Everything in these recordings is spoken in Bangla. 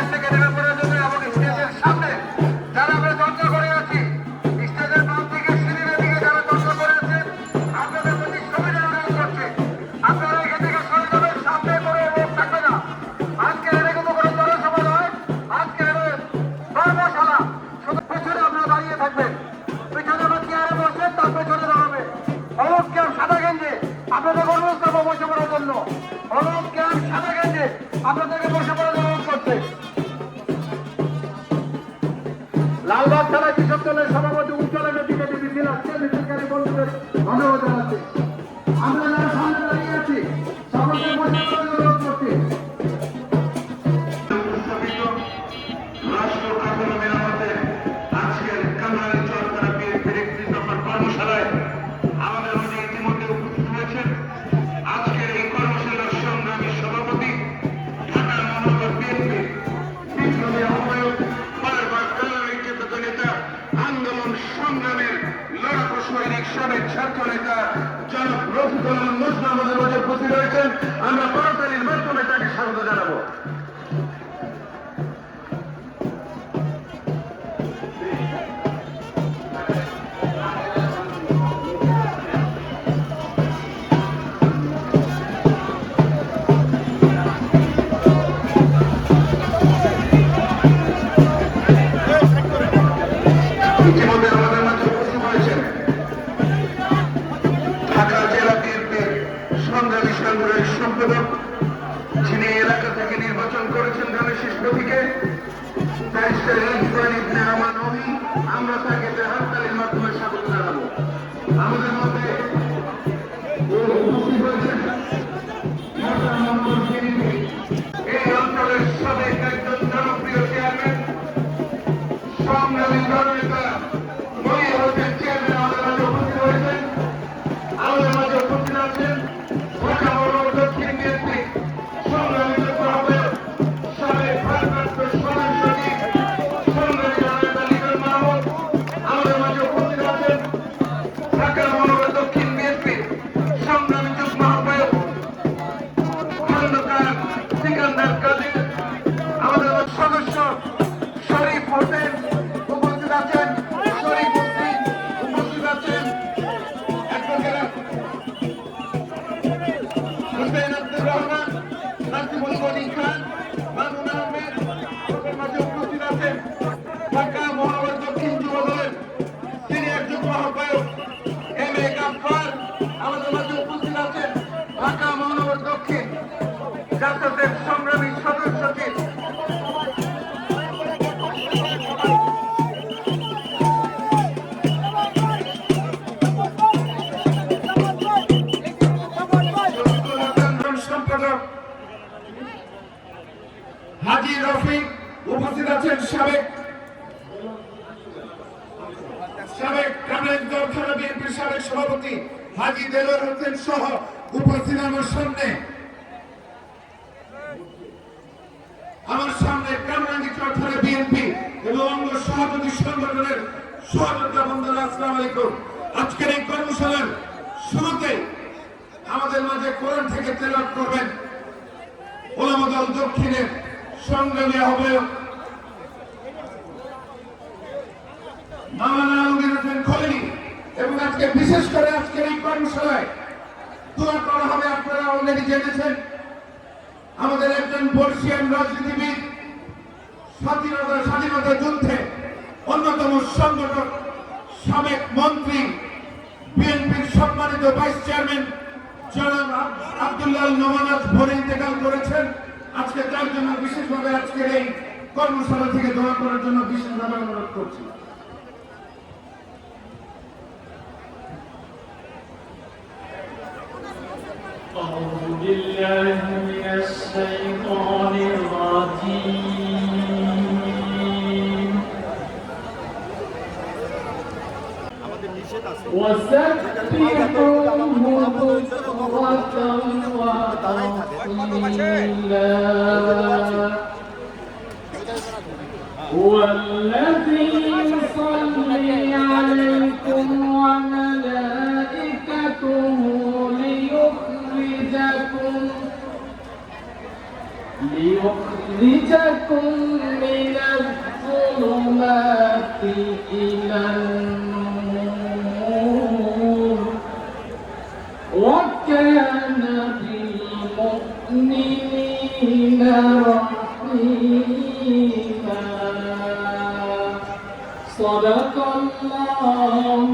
স্টেজ থেকে নেমে পড়ার জন্য এবং স্টেজের সামনে যারা আমরা চর্চা করে আছি, স্টেজের বাম থেকে সিঁড়ির দিকে যারা চর্চা করে আছেন, আপনাদের প্রতি সবাই অনুরোধ করছে আপনারা এখান থেকে সরে যাবেন, সামনে কোনো লোক থাকবে না। আজকের এটা কিন্তু কোনো জনসভা নয়, আজকের কর্মশালা। শুধু পেছনে আপনারা দাঁড়িয়ে থাকবেন, পেছনে আমরা চেয়ারে বসবেন, তার পেছনে দাঁড়াবে অলোক ক্যাম্প সাদা গেঞ্জে আপনাদের অনুরোধ করবো বসে পড়ার জন্য। অলোক ক্যাম্প সাদা গেঞ্জে আপনাদেরকে বসে পড়ার অনুরোধ করছে। লালবাগ থানা কৃষক দলের সভাপতি উজ্জ্বলের দিকে মিছিল আসছে, মিছিলকারী বন্ধুদের ধন্যবাদ জানাচ্ছি। আমরা যারা সামনে দাঁড়িয়ে আছি সকলকে বসে পড়ার অনুরোধ করছি। রাষ্ট্র কাঠামো মেরামতের আজকের কামরাঙ্গী চরপাড়া বিএনপির একটি দফার কর্মশালায় আমাদের মাঝে ইতিমধ্যে উপস্থিত হয়েছেন আজকের এই কর্মশালার সংগ্রামী সভাপতি, ঢাকা মহানগর বিএনপি বিপ্লবী আহ্বায়ক, বারবার কারাগারে চেতত নেতা, আন্দোলন সংগ্রামের লড়াকু সৈনিক, সাবেক ছাত্র নেতা জনাব রফিকুল আলম মজনু আমাদের মাঝে উপস্থিত হয়েছেন। আমরা করতালির মাধ্যমে তাকে স্বাগত জানাবো। ইতিমধ্যে আমাদের মাঝে উপস্থিত হয়েছেন ঢাকা জেলা বিএনপির সংগ্রামী সাংগঠনিক সম্পাদক, যিনি এলাকা থেকে নির্বাচন করেছেন ধানের প্রতীকে, ব্যারিস্টার রিজওয়ান ইবনে আমান অমি। আমরা তাকে হাততালির মাধ্যমে স্বাগত জানাবো। আমাদের মধ্যে উপস্থিত হয়েছেন ঢাকা মহানগর বিএনপি এই অঞ্চলের সাবেক একজন জনপ্রিয় চেয়ারম্যান, সংগ্রামী জননেতা মনির হোসেন চেয়ারম্যান আমাদের মাঝে উপস্থিত হয়েছেন। আমাদের মাঝে উপস্থিত আছেন ঢাকা মহানগর দক্ষিণ বিএনপি সংগ্রামী যুগ্ম আহ্বায়ক, সাবেক ভারপ্রাপ্ত সাধারণ সচিব, সংগ্রামী জননেতা লিটন মাহমুদ। আমাদের মাঝে উপস্থিত আছেন ঢাকা মহানগর দক্ষিণ বিএনপি সংগ্রামী যুগ্ম আহ্বায়ক খন্দকার সিকান্দার কাদের। আমাদের সদস্য শরীফ হোসেন উপস্থিত আছেন, শরীফ উদ্দিন উপস্থিত আছেন, হুসেন আব্দুর রহমান, নাসিমুল গনি খান, মামুন আহমেদ আমাদের মাঝে উপস্থিত আছেন। ঢাকা মহানগর দক্ষিণ যুব দলের সিনিয়র যুগ্ম আহ্বায়ক এম এ গাফফার আমাদের মাঝে উপস্থিত আছেন। ঢাকা মহানগর দক্ষিণ জাসদের সংগ্রামী সদস্য সচিব সম্পাদক হাজী রফিক উপস্থিত আছেন, সাবেক কামরাঙ্গী থানা বিএনপির সাবেক সভাপতি হাজী দেলোয়ার হোসেন সহ উপস্থিত আমার সামনে কামরাঙ্গী থানা বিএনপি এবং অঙ্গ সভাপতি সংগঠনের সহযোদ্ধা বন্ধুরা, আসসালামু আলাইকুম। আজকের এই কর্মশালার শুরুতে আমাদের মাঝে কোরআন থেকে তেলাওয়াত করবেন ওলামা দল দক্ষিণের সংগ্রামী আহ্বায়ক মাওলানা আলমগীর হোসেন খলিল। এবং আজকে বিশেষ করে আজকের এই কর্মশালায় দোয়া করা হবে, আপনারা অলরেডি জেনেছেন, আমাদের একজন বর্ষিয়ান রাজনীতিবিদ, স্বাধীনতা যুদ্ধে অন্যতম সংগঠক, সাবেক মন্ত্রী, বিএনপির সম্মানিত ভাইস চেয়ারম্যান জনাব আব্দুল্লাহ নোমানাজ ভোরে ইন্তেকাল করেছেন। আজকে তার জন্য বিশেষভাবে আজকের এই কর্মশালা থেকে দোয়া করার জন্য বিশেষভাবে অনুরোধ করছি। أعوذ بالله من الشيطان الرجيم وسبحوه بكرة وأصيلا هو الذي يصلي عليكم وملائكته ليخرجكم من الظلمات إلى النور وكان بالمؤمنين رحيما صدق الله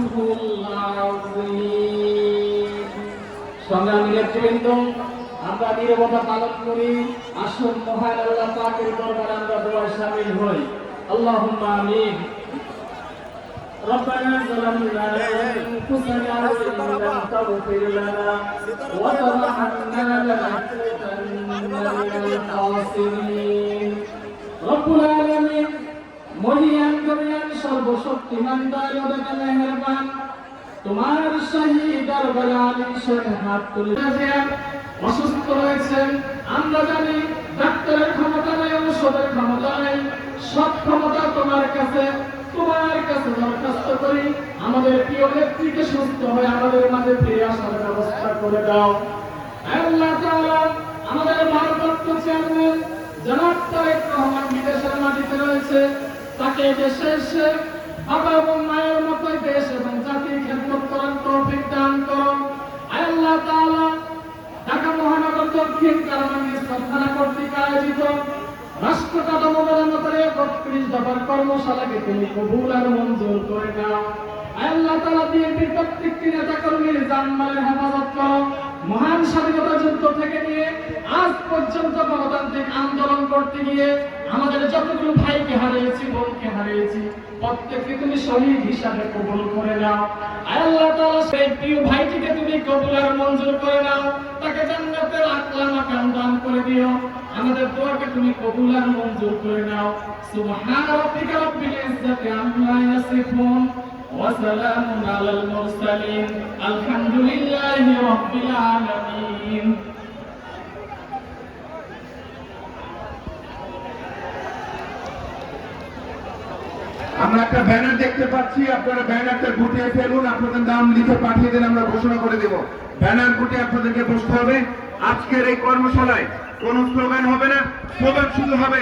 العظيم সংগ্রামী নেতৃবৃন্দ, আমরা নীরবতা পালন করি। আসুন মহান আল্লাহ পাকের দরবারে আমরা দোয়ায় শামিল হই। আল্লাহুম্মা আমিন। ربنا ظلمنا أنفسنا وإن لم تغفر لنا وترحمنا لنكونن من الخاسرين رب العالمين মহিয়ান করিয়ান সর্বশক্তিমান দয়ালু মেহেরবান, তোমার শাহী দরবারে আলিশান হাত তুলে আছেন। অসুস্থ রয়েছেন, আমরা জানি ডাক্তারের ক্ষমতা নেই, ঔষধের ক্ষমতা নেই, সব ক্ষমতা তোমার কাছে। তোমার কাছে দরখাস্ত করি, আমাদের প্রিয় নেত্রীকে সুস্থ হয়ে আমাদের মাঝে ফিরে আসার ব্যবস্থা করে দাও। আল্লাহ তাআলা আমাদের ভারপ্রাপ্ত চেয়ারম্যান জনাব তারেক রহমান বিদেশের মাটিতে রয়েছে, তাকে দেশে এসে বাবা এবং মায়ের মতো দেশ এবং জাতির খেদমত করার তৌফিক দান করো। আল্লাহ তাআলা ঢাকা মহানগর দক্ষিণ কারমাঙ্গি থানা কর্তৃক আয়োজিত রাষ্ট্র কাঠামো মেরামতের ৩১ দফার কর্মশালাকে তুমি কবুল আর মঞ্জুর করে নাও। আল্লাহ তাআলা বিএনপির প্রত্যেকটি নেতা কর্মীর জানমালের হেফাজত করো। মহান স্বাধীনতা যুদ্ধ থেকে নিয়ে আজ পর্যন্ত গণতান্ত্রিক আন্দোলন করতে গিয়ে আমাদের যতগুলো ভাইকে হারিয়েছি, বোনকে হারিয়েছি, প্রত্যেককে তুমি শহীদ হিসাবে কবুল করে নাও। আল্লাহ তাআলা সেই প্রিয় ভাইটিকে তুমি কবুল আর মঞ্জুর করে নাও, তাকে জান্নাতের আলা মাকাম দান করে দিও। আমাদের দোয়াকে তুমি কবুল আর মঞ্জুর করে নাও। সুবহান রাব্বিকা রাব্বিল ইজ্জাতি আম্মা ইয়াসিফুন ওয়া সালামুন আলাল মুরসালিন আলহামদুলিল্লাহি রাব্বিল আলামিন। আমরা একটা ব্যানার দেখতে পাচ্ছি, আপনারা ব্যানারটা গুটিয়ে ফেলুন, আপনাদের নাম লিখে পাঠিয়ে দিন, আমরা ঘোষণা করে দেব। ব্যানার গুটিয়ে আপনাদেরকে বসতে হবে। আজকের এই কর্মশালায় কোনো স্লোগান হবে না, স্লোগান শুধু হবে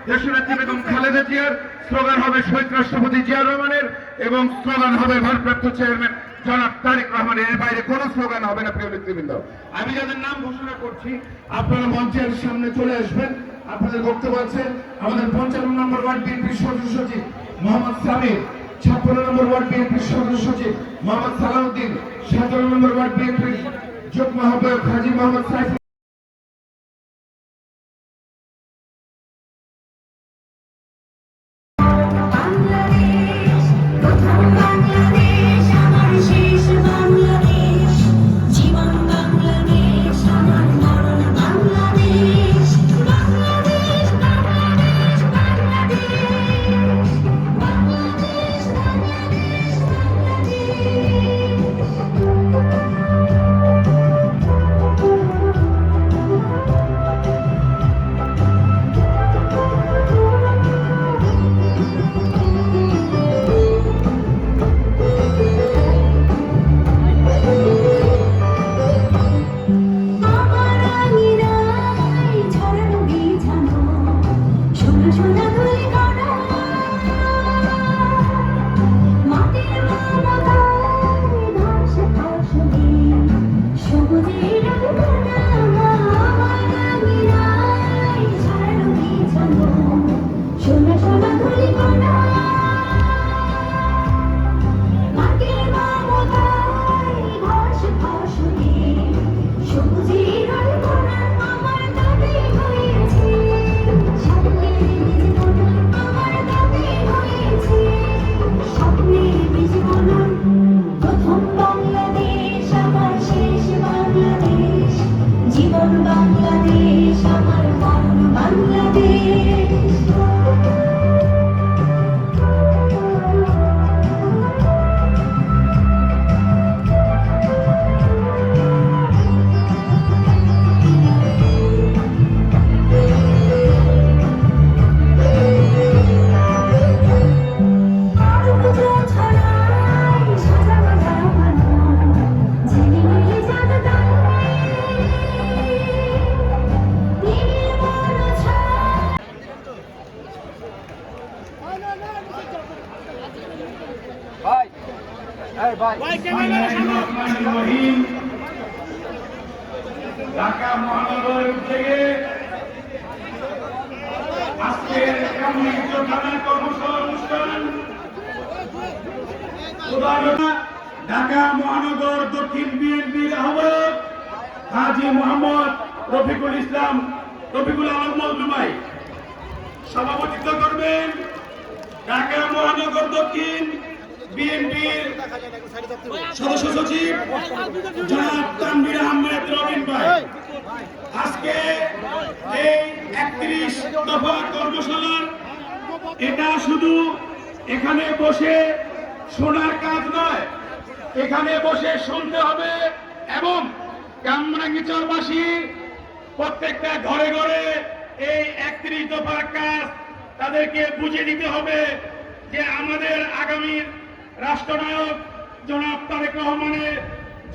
দেশনেত্রী বেগম খালেদা জিয়ার, স্লোগান হবে শহীদ রাষ্ট্রপতি জিয়া রহমানের এবং স্লোগান হবে ভারপ্রাপ্ত চেয়ারম্যান জনাব তারেক রহমানের। এর বাইরে কোনো স্লোগান হবে না। প্রিয় নেতৃবৃন্দ, আমি যাদের নাম ঘোষণা করছি আপনারা মঞ্চের সামনে চলে আসবেন। আপনাদের বক্তব্য আছে আমাদের ৫৫ নম্বর ওয়ার্ড বিএনপির সদস্য সচিব মোহাম্মদ সামির, ৫৬ নম্বর ওয়ার্ড বিএনপির সদস্য সচিব মোহাম্মদ সালাউদ্দিন, ১৭ নম্বর ওয়ার্ড বিএনপির যুগ্ম আহ্বায়ক হাজী মোহাম্মদ সাইফুল। রহিম ঢাকা মহানগর থেকে আজকের কমিউনিস্ট থানার কর্মশালা অনুষ্ঠান ঢাকা মহানগর দক্ষিণ বিএনপির আহ্বায়ক হাজী মোহাম্মদ রফিকুল ইসলাম রফিকুল আলম মজলুমাই সভাপতিত্ব করবেন ঢাকা মহানগর দক্ষিণ বিএনপির সদস্য সচিব জনাব তানভীর আহমেদ রবিন ভাই। আজকে এই 31 দফা কর্মশালার এটা শুধু এখানে বসে শোনার কাজ নয়, এখানে বসে শুনতে হবে এবং কামরাঙ্গীরচরবাসী প্রত্যেকটা ঘরে ঘরে এই 31 দফার কাজ তাদেরকে বুঝিয়ে দিতে হবে যে আমাদের আগামীর রাষ্ট্রনায়ক জনাব তারেক রহমানের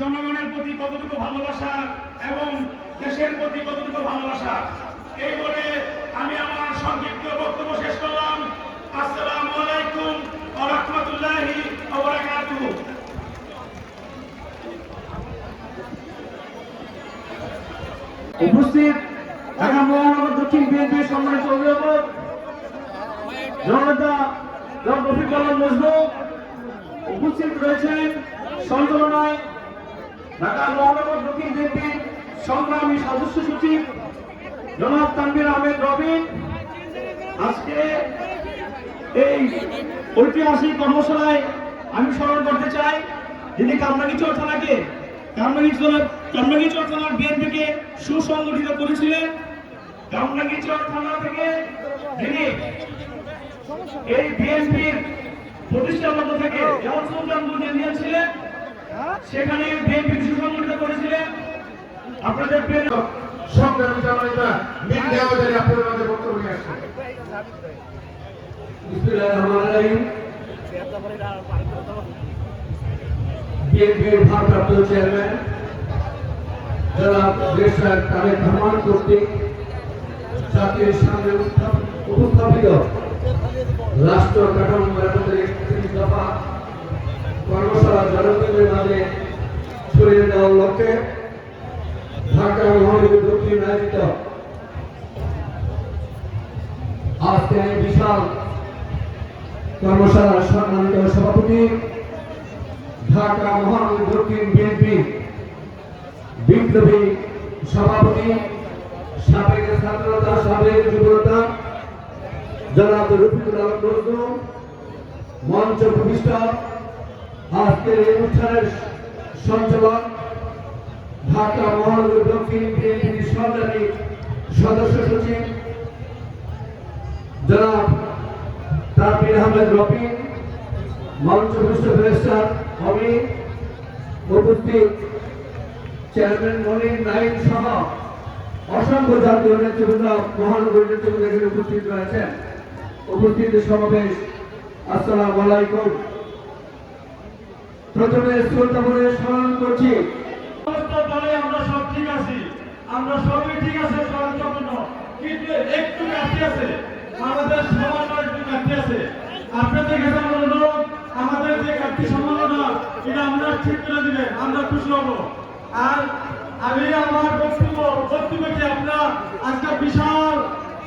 জনগণের প্রতি কতটুকু ভালোবাসা এবং দেশের প্রতি কতটুকু ভালোবাসা। এই বলে আমি আমার সংক্ষিপ্ত বক্তব্য শেষ করলাম। আসসালামু আলাইকুম ওয়া রাহমাতুল্লাহি ওয়া বারাকাতুহু। উপস্থিত ঢাকা মহানগর দক্ষিণ বিএনপির সম্মানিত অভিভাবক জননেতা জনাব রফিকুল আলম মজনু, উপস্থিত রয়েছেন সঞ্চালনায় ঢাকা মহানগর দক্ষিণ বিএনপির সংগ্রামী সদস্য সচিব জনাব তানভীর আহমেদ রবিন। আজকে এই ঐতিহাসিক কর্মশালায় আমি স্মরণ করতে চাই যিনি কামরাঙ্গীরচর থানার বিএনপিকে সুসংগঠিত করেছিলেন। কামরাঙ্গীরচর থানা থেকে যিনি এই বিএনপির প্রতিষ্ঠালগ্ন থেকে যেমন সুলতানগঞ্জে নিয়েছিলেন, সেখানে বিএনপি সুসংগঠিত করেছিলেন। আপনাদের প্রিয় সংগ্রামী জননেতা মির্জা আওয়াজের আপনাদের মাঝে বক্তব্য নিয়ে আসছেন। বিসমিল্লাহির রহমানির রহিম। বিএনপির ভারপ্রাপ্ত চেয়ারম্যান জনাব দেশনায়ক তারেক রহমান কর্তৃক জাতির সামনে উপস্থাপিত রাষ্ট্র কাঠামো মেরামতের 31 দফা কর্মশালা জনগণের মাঝে ছড়িয়ে দেওয়ার লক্ষ্যে ঢাকা মহানগর দক্ষিণ আয়োজিত আজকে এই বিশাল কর্মশালার সম্মানিত সভাপতি ঢাকা মহানগর দক্ষিণ বিএনপি বিপ্লবী সভাপতি সাবেক ছাত্রতা সাবেক যুবতা জনাব রফিকুল আলম মজনু, মঞ্চ প্রতিষ্ঠা আজকের এই অনুষ্ঠানের সঞ্চালক ঢাকা মহানগর দক্ষিণ বিএনপির সংগ্রামী সদস্য সচিব জনাব তানভীর আহমেদ রবিন, মঞ্চ ব্যারিস্টার অমিত, উপস্থিত চেয়ারম্যান মনির নাইম সহ অসংখ্য জাতীয় নেতৃবৃন্দ মহানগর নেতৃবৃন্দ এখানে উপস্থিত রয়েছেন। উপস্থিত সমাবেশ, আসসালামু আলাইকুম। প্রথমে শ্রোতামণ্ডলী স্মরণ করছি সমস্ত দলে আমরা সব ঠিক আছি, আমরা সবই ঠিক আছে সরকার, কিন্তু একটু ঘাটতি আছে, আমাদের সমাজের একটু ঘাটতি আছে। আপনাদের কাছে আমার অনুরোধ, আমাদের যে ঘাটতি সম্ভাবনা এটা আমরা ঠিক করে দিবেন, আমরা খুশি হব। আর আমি আমার বক্তব্যকে আপনারা আজকে বিশাল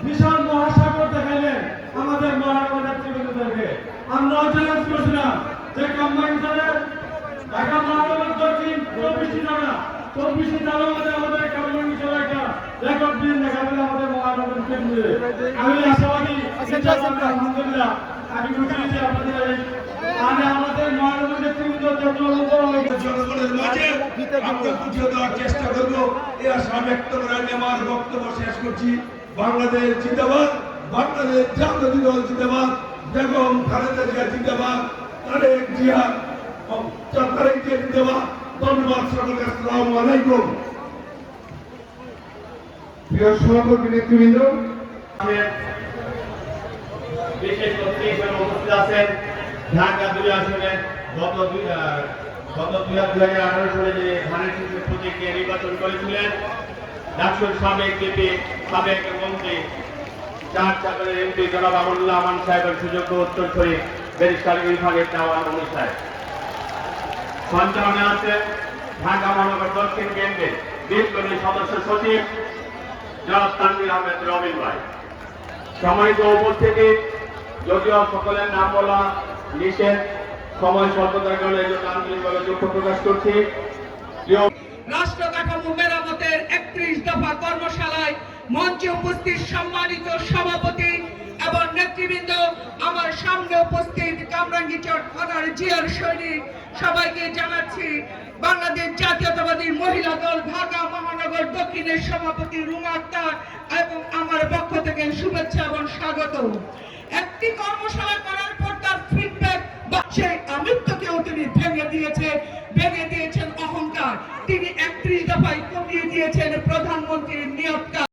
বিশাল মহাসাগর দেখাইলেন আমাদের মহানগর নেতৃবৃন্দদেরকে। আমরাও চ্যালেঞ্জ করেছিলাম যে কামরাঙ্গীরচরের ঢাকা মহানগর দক্ষিণ 24টি জায়গার মধ্যে আমাদের কামরাঙ্গীরচর একটা রেকর্ড দিন দেখাবেন আমাদের মহানগর কেন্দ্রে। আমি আশাবাদী, আলহামদুলিল্লাহ আমি খুশি হয়েছি আপনাদের আর আমাদের মহানগর নেতৃবৃন্দ জনগণের মাঝে আমরা বুঝিয়ে দেওয়ার চেষ্টা করবো। এই আশা ব্যক্ত করে আমি আমার বক্তব্য শেষ করছি। বাংলাদেশ জিন্দাবাদ, বাংলাদেশ জাতীয় দল জিন্দাবাদ, বেগম খালেদা জিয়া জিন্দাবাদ, তারেক জিয়া জিন্দাবাদ। ধন্যবাদ সকলকে, আসসালামু আলাইকুম। প্রিয় সহকর্মী নেতৃবৃন্দ, বিশেষ অতিথি হিসেবে উপস্থিত আছেন ঢাকা 2 আসনে গত 2018 সালে যে ধানের শীষের প্রতীকে নির্বাচন করেছিলেন ডাকসুর সাবেক এমপি, সাবেক মন্ত্রী চার চাকরের এমপি জনাব আমরুল্লাহ আমান সাহেবের সুযোগ্য উত্তরসূরি ব্যারিস্টার ইরফানের দেওয়ান অনু সাহেব। সঞ্চালনে আছেন ঢাকা মহানগর দক্ষিণ কেন্দ্রের বিপ্লবী সদস্য সচিব জনাব তানভীর আহমেদ রবিন ভাই। সম্মানিত উপস্থিতি, যদিও সকলের নাম বলা নিষেধ, সময় স্বল্পতার কারণে এই জন্য আন্তরিকভাবে দুঃখ প্রকাশ করছি। রাষ্ট্র কাঠামো মেরামতের 31 দফা কর্মশালায় মঞ্চে উপস্থিত সম্মানিত সভাপতি এবং নেতৃবৃন্দ, আমার সামনে উপস্থিত কামরাঙ্গীরচর থানার জিয়ার সৈনিক, সবাইকে জানাচ্ছি বাংলাদেশ জাতীয়তাবাদী মহিলা দল ঢাকা মহানগর দক্ষিণের সভাপতি রুমা আক্তার এবং আমার পক্ষ থেকে শুভেচ্ছা এবং স্বাগত। একটি কর্মশালা করার পর তার ফিডব্যাক বা সেই আমিত্বকেও তিনি ভেঙে দিয়েছেন অহংকার। তিনি 31 দফায় কমিয়ে দিয়েছেন প্রধানমন্ত্রীর নিয়োগটা।